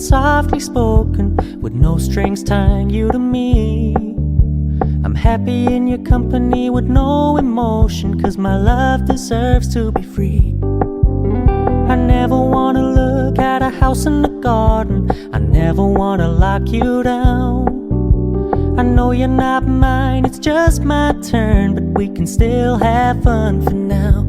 it's softly spoken, with no strings tying you to me. I'm happy in your company with no emotion, 'cause my love deserves to be free. I never wanna look at a house in the garden, I never wanna lock you down. I know you're not mine, it's just my turn, but we can still have fun for now.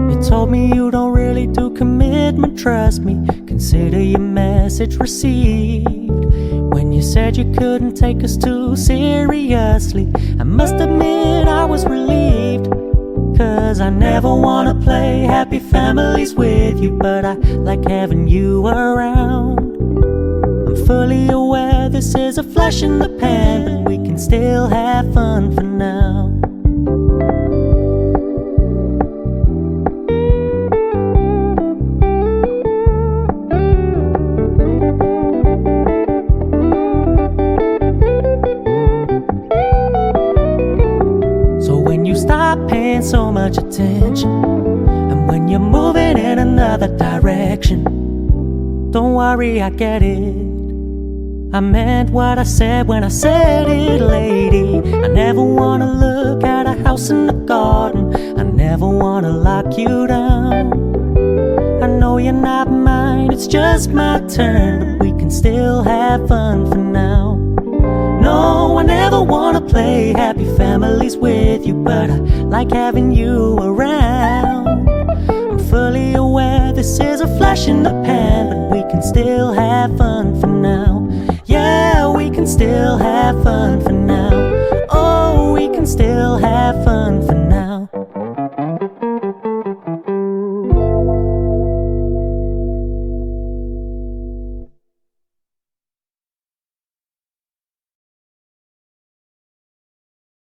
You told me you don't really do commitment, trust me, consider your message received. When you said you couldn't take us too seriously, I must admit I was relieved. 'Cause I never wanna play happy families with you, but I like having you around. I'm fully aware this is a flash in the pan, but we can still have fun for now. Stop paying so much attention, and when you're moving in another direction, don't worry, I get it. I meant what I said when I said it, lady. I never wanna look at a house in the garden, I never wanna lock you down. I know you're not mine, it's just my turn, but we can still have fun for now. No, I never wanna play happy families with you, but I like having you around. I'm fully aware this is a flash in the pan, but we can still have fun for now. Yeah, we can still have fun for now. Oh, we can still have fun for now.